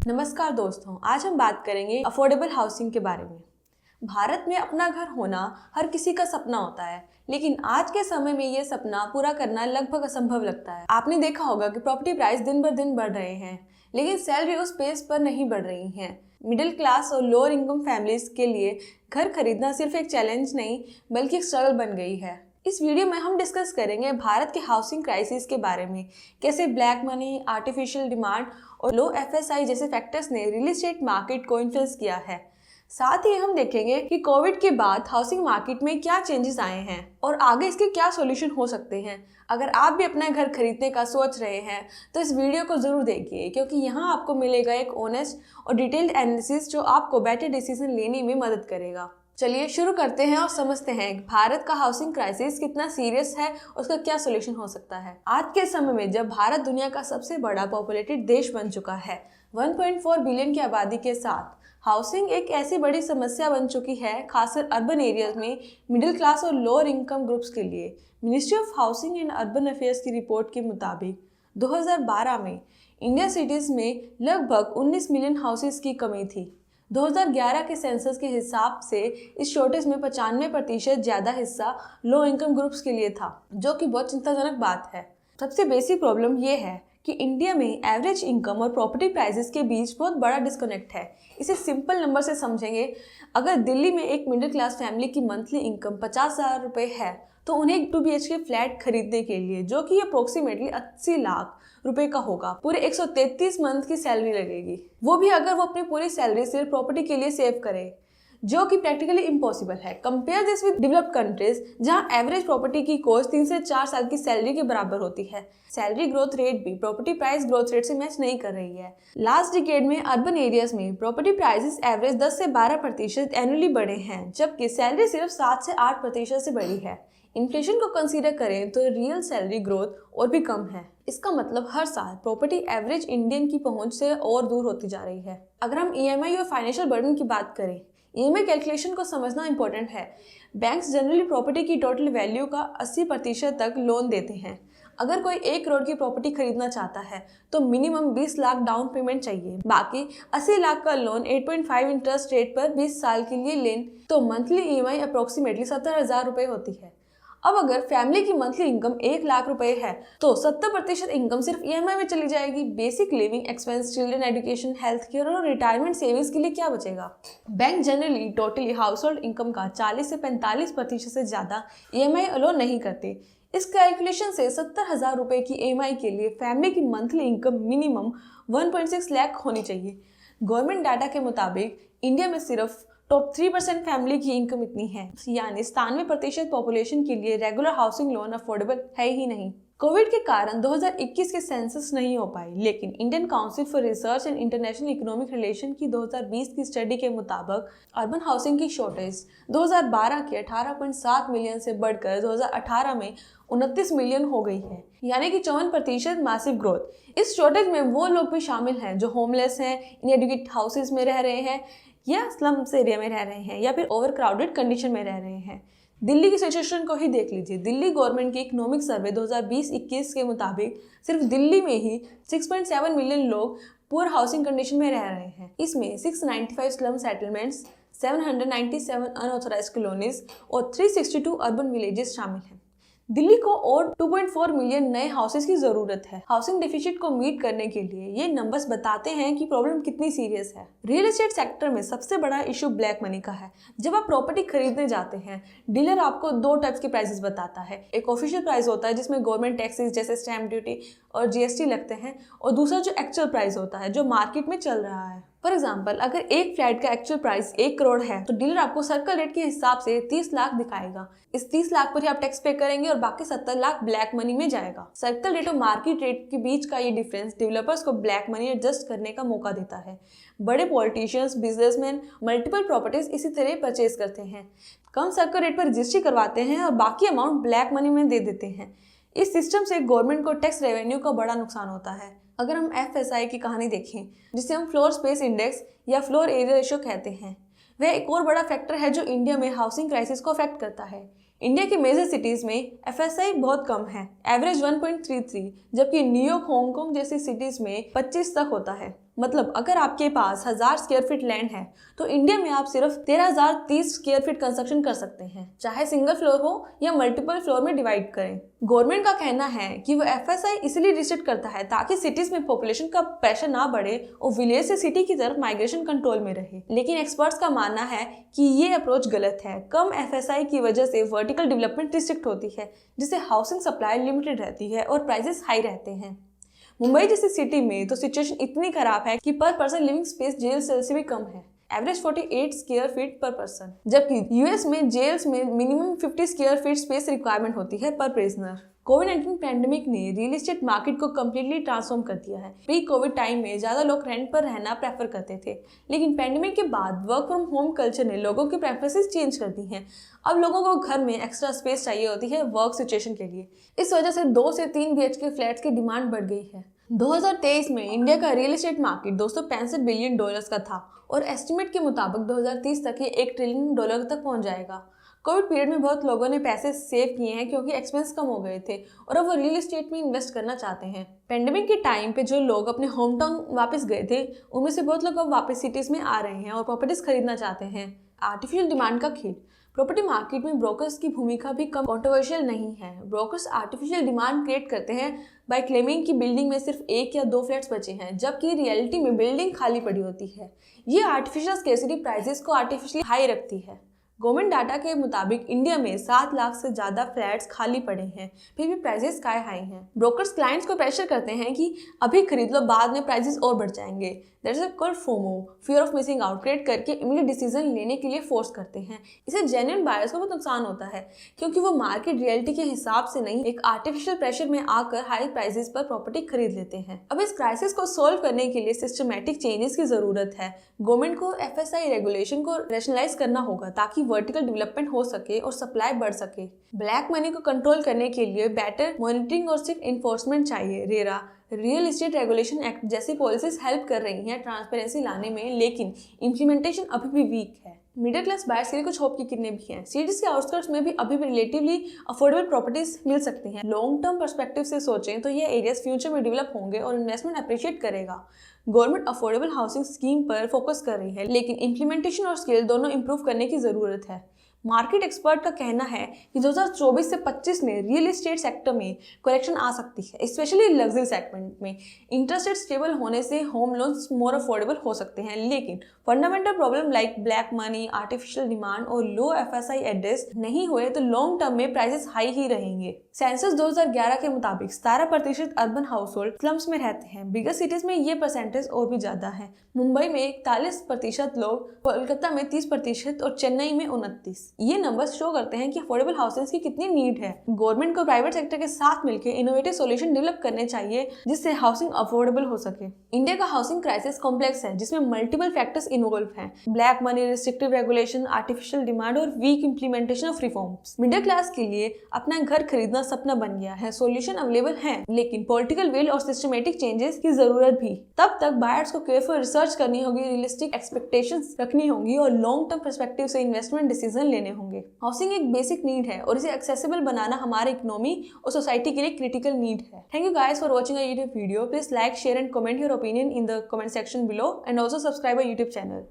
नमस्कार दोस्तों, आज हम बात करेंगे अफोर्डेबल हाउसिंग के बारे में। भारत में अपना घर होना हर किसी का सपना होता है, लेकिन आज के समय में ये सपना पूरा करना लगभग असंभव लगता है। आपने देखा होगा कि प्रॉपर्टी प्राइस दिन ब दिन बढ़ रहे हैं, लेकिन सैलरी उस पेस पर नहीं बढ़ रही है। मिडिल क्लास और लोअर इनकम फैमिलीज के लिए घर खरीदना सिर्फ एक चैलेंज नहीं बल्कि एक स्ट्रगल बन गई है। इस वीडियो में हम डिस्कस करेंगे भारत के हाउसिंग क्राइसिस के बारे में, कैसे ब्लैक मनी, आर्टिफिशियल डिमांड और लो एफएसआई जैसे फैक्टर्स ने रियल एस्टेट मार्केट को इन्फ्लुएंस किया है। साथ ही हम देखेंगे कि कोविड के बाद हाउसिंग मार्केट में क्या चेंजेस आए हैं और आगे इसके क्या सॉल्यूशन हो सकते हैं। अगर आप भी अपना घर खरीदने का सोच रहे हैं तो इस वीडियो को जरूर देखिए, क्योंकि यहाँ आपको मिलेगा एक ऑनेस्ट और डिटेल्ड एनालिसिस जो आपको बेटर डिसीजन लेने में मदद करेगा। चलिए शुरू करते हैं और समझते हैं भारत का हाउसिंग क्राइसिस कितना सीरियस है, उसका क्या सॉल्यूशन हो सकता है। आज के समय में जब भारत दुनिया का सबसे बड़ा पॉपुलेटेड देश बन चुका है, 1.4 बिलियन की आबादी के साथ हाउसिंग एक ऐसी बड़ी समस्या बन चुकी है, खासकर अर्बन एरियाज में मिडिल क्लास और लोअर इनकम ग्रुप्स के लिए। Ministry of housing and urban affairs की रिपोर्ट के मुताबिक 2012 में इंडिया सिटीज में लगभग 19 मिलियन हाउसेस की कमी थी। 2011 के सेंसस के हिसाब से इस शॉर्टेज में 95% ज़्यादा हिस्सा लो इनकम ग्रुप्स के लिए था, जो कि बहुत चिंताजनक बात है। सबसे बेसिक प्रॉब्लम ये है कि इंडिया में एवरेज इनकम और प्रॉपर्टी प्राइसेस के बीच बहुत बड़ा डिस्कनेक्ट है। इसे सिंपल नंबर से समझेंगे, अगर दिल्ली में एक मिडिल क्लास फैमिली की मंथली इनकम 50,000 रुपये है तो उन्हें एक 2 BHK फ्लैट खरीदने के लिए, जो कि अप्रोक्सीमेटली 80 लाख रुपए का होगा, पूरे 133 मंथ की सैलरी लगेगी। वो भी अगर वो अपनी पूरी सैलरी सिर्फ प्रॉपर्टी के लिए सेव करे, जो कि प्रैक्टिकली इम्पॉसिबल है। Compare this with developed countries, जहां एवरेज प्रॉपर्टी की कॉस्ट 3 से 4 साल की सैलरी के बराबर होती है। सैलरी ग्रोथ रेट भी प्रॉपर्टी प्राइस ग्रोथ रेट से मैच नहीं कर रही है। लास्ट डिकेड में अर्बन एरियाज में प्रॉपर्टी प्राइसेस एवरेज 10 से 12% एनुअली बढ़े हैं, जबकि सैलरी सिर्फ 7 से 8% से बढ़ी है। इन्फ्लेशन को कंसीडर करें तो रियल सैलरी ग्रोथ और भी कम है। इसका मतलब हर साल प्रॉपर्टी एवरेज इंडियन की पहुंच से और दूर होती जा रही है। अगर हम EMI और फाइनेंशियल बर्डन की बात करें, EMI कैलकुलेशन को समझना इंपॉर्टेंट है। बैंक्स जनरली प्रॉपर्टी की टोटल वैल्यू का 80% तक लोन देते हैं। अगर कोई 1 करोड़ की प्रॉपर्टी खरीदना चाहता है तो मिनिमम 20 लाख डाउन पेमेंट चाहिए। बाकी 80 लाख का लोन 8.5 इंटरेस्ट रेट पर 20 साल के लिए लें तो मंथली EMI अप्रोक्सीमेटली 70,000 रुपये होती है। अब अगर फैमिली की मंथली इनकम 1 लाख रुपए है तो 70% इनकम सिर्फ EMI में चली जाएगी। Basic living expense, children education, health care और रिटायरमेंट सेविंग्स के लिए क्या बचेगा। Bank generally totally house hold income का 40 से 45% से ज़्यादा EMI अलो नहीं करते। इस कैलकुलेशन से 70,000 रुपये की EMI के लिए फैमिली की मंथली इनकम मिनिमम 1.6 लाख होनी चाहिए। गवर्नमेंट डाटा के मुताबिक इंडिया में सिर्फ टॉप 3% फैमिली की इनकम इतनी है, यानी 97% पॉपुलेशन के लिए रेगुलर हाउसिंग लोन अफोर्डेबल है ही नहीं। कोविड के कारण 2021 के सेंसस नहीं हो पाई, लेकिन Indian council for research and international economic relation की 2020 की स्टडी के मुताबिक अर्बन हाउसिंग की शॉर्टेज 2012 के 18.7 मिलियन से बढ़कर 2018 में 29 मिलियन हो गई है, यानी कि 54% मैसिव ग्रोथ। इस शॉर्टेज में वो लोग भी शामिल हैं जो होमलेस हैं, इनएडुकेट हाउसेज में रह रहे हैं या स्लम्स एरिया में रह रहे हैं या फिर ओवर क्राउडेड कंडीशन में रह रहे हैं। दिल्ली की सिचुएशन को ही देख लीजिए। दिल्ली गवर्नमेंट के इकोनॉमिक सर्वे 2020-21 के मुताबिक सिर्फ दिल्ली में ही 6.7 मिलियन लोग पुअर हाउसिंग कंडीशन में रह रहे हैं। इसमें 695 स्लम सेटलमेंट्स, 797 अनऑथराइज्ड कॉलोनीज और 362 अर्बन विलेजेस शामिल हैं। दिल्ली को और 2.4 मिलियन नए हाउसेस की जरूरत है। हाउसिंग डेफिसिट को मीट करने के लिए ये नंबर्स बताते हैं कि प्रॉब्लम कितनी सीरियस है। रियल एस्टेट सेक्टर में सबसे बड़ा इशू ब्लैक मनी का है। जब आप प्रॉपर्टी खरीदने जाते हैं, डीलर आपको 2 टाइप्स के प्राइसेस बताता है। एक ऑफिशियल प्राइस होता है जिसमें गवर्नमेंट टैक्सेस जैसे स्टैम्प ड्यूटी और GST लगते हैं, और दूसरा जो एक्चुअल प्राइस होता है जो मार्केट में चल रहा है। फॉर एग्जाम्पल, अगर एक फ्लैट का एक्चुअल प्राइस 1 करोड़ है तो डीलर आपको सर्कल रेट के हिसाब से 30 लाख दिखाएगा। इस 30 लाख पर ही आप टैक्स पे करेंगे और बाकी 70 लाख ब्लैक मनी में जाएगा। सर्कल रेट और मार्केट रेट के बीच का ये डिफरेंस डेवलपर्स को ब्लैक मनी एडजस्ट करने का मौका देता है। बड़े पॉलिटिशियंस, बिजनेसमैन मल्टीपल प्रॉपर्टीज इसी तरह परचेज करते हैं, कम सर्कल रेट पर रजिस्ट्री करवाते हैं और बाकी अमाउंट ब्लैक मनी में दे देते हैं। इस सिस्टम से गवर्नमेंट को टैक्स रेवेन्यू का बड़ा नुकसान होता है। अगर हम FSI की कहानी देखें, जिसे हम फ्लोर स्पेस इंडेक्स या फ्लोर एरिया रेशियो कहते हैं, वह एक और बड़ा फैक्टर है जो इंडिया में हाउसिंग क्राइसिस को अफेक्ट करता है। इंडिया की मेजर सिटीज में FSI बहुत कम है, एवरेज 1.33, जबकि न्यूयॉर्क, हांगकांग जैसी सिटीज में 25 तक होता है। मतलब अगर आपके पास 1000 स्क्वायर फीट लैंड है तो इंडिया में आप सिर्फ 13,030 स्क्वायर फीट कंस्ट्रक्शन कर सकते हैं, चाहे सिंगल फ्लोर हो या मल्टीपल फ्लोर में डिवाइड करें। गवर्नमेंट का कहना है कि वो FSI इसलिए रिस्ट्रिक्ट करता है ताकि सिटीज में पॉपुलेशन का प्रेशर ना बढ़े और विलेज से सिटी की तरफ माइग्रेशन कंट्रोल में रहे। लेकिन एक्सपर्ट्स का मानना है कि ये अप्रोच गलत है। कम FSI की वजह से वर्टिकल डेवलपमेंट रिस्ट्रिक्ट होती है, जिससे हाउसिंग सप्लाई लिमिटेड रहती है और प्राइसेस हाई रहते हैं। मुंबई जैसी सिटी में तो सिचुएशन इतनी खराब है कि per person living space jail cell से भी कम है, average 48 square feet per person, जबकि यूएस में जेल्स में minimum 50 square feet space requirement होती है पर प्रिजनर। कोविड-19 पैंडेमिक ने रियल एस्टेट मार्केट को कम्प्लीटली ट्रांसफॉर्म कर दिया है। प्री कोविड टाइम में ज़्यादा लोग रेंट पर रहना प्रेफर करते थे, लेकिन पैंडेमिक के बाद वर्क फ्रॉम होम कल्चर ने लोगों की प्रेफरेंसेस चेंज कर दी हैं। अब लोगों को घर में एक्स्ट्रा स्पेस चाहिए होती है वर्क सिचुएशन के लिए। इस वजह से 2 से 3 BHK फ्लैट्स की डिमांड बढ़ गई है। 2023 में इंडिया का रियल एस्टेट मार्केट $265 बिलियन का था और एस्टिमेट के मुताबिक 2030 तक ये $1 ट्रिलियन तक पहुंच जाएगा। कोविड पीरियड में बहुत लोगों ने पैसे सेव किए हैं क्योंकि एक्सपेंस कम हो गए थे और अब वो रियल एस्टेट में इन्वेस्ट करना चाहते हैं। पेंडेमिक के टाइम पे जो लोग अपने होम टाउन वापस गए थे, उनमें से बहुत लोग अब वापस सिटीज में आ रहे हैं और प्रॉपर्टीज खरीदना चाहते हैं। आर्टिफिशियल डिमांड का खेल। प्रॉपर्टी मार्केट में ब्रोकर्स की भूमिका भी कम कंट्रोवर्शियल नहीं है। ब्रोकर्स आर्टिफिशियल डिमांड क्रिएट करते हैं बाय क्लेमिंग कि बिल्डिंग में सिर्फ 1 या 2 फ्लैट्स बचे हैं, जबकि रियलिटी में बिल्डिंग खाली पड़ी होती है। ये आर्टिफिशियल स्केर्सिटी प्राइसेस को आर्टिफिशियली हाई रखती है। गवर्नमेंट डाटा के मुताबिक इंडिया में 7 लाख से ज़्यादा फ्लैट्स खाली पड़े हैं, फिर भी प्राइसेस स्काई हाई हैं। ब्रोकर्स क्लाइंट्स को प्रेशर करते हैं कि अभी खरीद लो, बाद में प्राइसेस और बढ़ जाएंगे। That is called FOMO, fear of missing out, create करके इमीडिएट डिसीजन लेने के लिए फोर्स करते हैं। इसे जेन्युइन बायर्स को बहुत नुकसान होता है क्योंकि वो मार्केट रियलिटी के हिसाब से नहीं, एक आर्टिफिशियल प्रेशर में आकर हाई प्राइसेस पर प्रॉपर्टी खरीद लेते हैं। अब इस क्राइसिस को सोल्व करने के लिए सिस्टमैटिक चेंजेस की जरूरत है। गवर्नमेंट को FSI रेगुलेशन को रैशनलाइज करना होगा ताकि वर्टिकल डेवलपमेंट हो सके और सप्लाई बढ़ सके। ब्लैक मनी को कंट्रोल करने के लिए बेटर मॉनिटरिंग और स्ट्रिक्ट इन्फोर्समेंट चाहिए। RERA, real estate regulation act जैसी पॉलिसीज हेल्प कर रही हैं ट्रांसपेरेंसी लाने में, लेकिन इम्प्लीमेंटेशन अभी भी वीक है। मिडिल क्लास बायर्स के लिए कुछ होप की किरणें भी हैं। सिटीज के आउटस्कर्ट्स में भी अभी भी रिलेटिवली अफोर्डेबल प्रॉपर्टीज मिल सकती हैं। लॉन्ग टर्म पर्सपेक्टिव से सोचें तो ये एरियाज फ्यूचर में डेवलप होंगे और इन्वेस्टमेंट अप्रिशिएट करेगा। गवर्नमेंट अफोर्डेबल हाउसिंग स्कीम पर फोकस कर रही है, लेकिन इम्प्लीमेंटेशन और स्केल दोनों इंप्रूव करने की जरूरत है। मार्केट एक्सपर्ट का कहना है कि 2024 से 25 में रियल एस्टेट सेक्टर में करेक्शन आ सकती है, स्पेशली लग्जरी सेगमेंट में। इंटरेस्ट रेट स्टेबल होने से होम लोन्स मोर अफोर्डेबल हो सकते हैं, लेकिन fundamental problem like black money, artificial demand और लो FSI एड्रेस नहीं हुए तो लॉन्ग टर्म में प्राइसेस हाई ही रहेंगे। सेंसस 2011 के मुताबिक 17% अर्बन हाउस होल्ड स्लम्स में रहते हैं। बिगर सिटीज में ये परसेंटेज और भी ज्यादा है। मुंबई में 41% लोग, कोलकाता में 30% और चेन्नई में 29%। ये नंबर्स शो करते हैं कि अफोर्डेबल हाउसिंग की कितनी नीड है। गवर्नमेंट को प्राइवेट सेक्टर के साथ मिलकर इनोवेटिव सॉल्यूशन डेवलप करने चाहिए जिससे हाउसिंग अफोर्डेबल हो सके। इंडिया का हाउसिंग क्राइसिस कॉम्प्लेक्स है जिसमें मल्टीपल फैक्टर्स इन्वॉल्व हैं। Black money, restrictive regulation, artificial demand और weak implementation of reforms. Middle class के लिए अपना घर खरीदना सपना बन गया है। सॉल्यूशन अवेलेबल है, लेकिन पॉलिटिकल विल और सिस्टमेटिक चेंजेस की जरूरत भी। तब तक बायर्स को केयरफुल रिसर्च करनी होगी, रियलिस्टिक एक्सपेक्टेशंस रखनी होंगी और लॉन्ग टर्म पर्सपेक्टिव से इन्वेस्टमेंट डिसीजन लेने होंगे। हाउसिंग एक बेसिक नीड है और इसे एक्सेसिबल बनाना हमारे इकोनॉमी और सोसाइटी के लिए क्रिटिकल नीड है। Thank you guys for watching our YouTube video. Please like, share and comment your opinion in the comment section below and also subscribe our YouTube channel.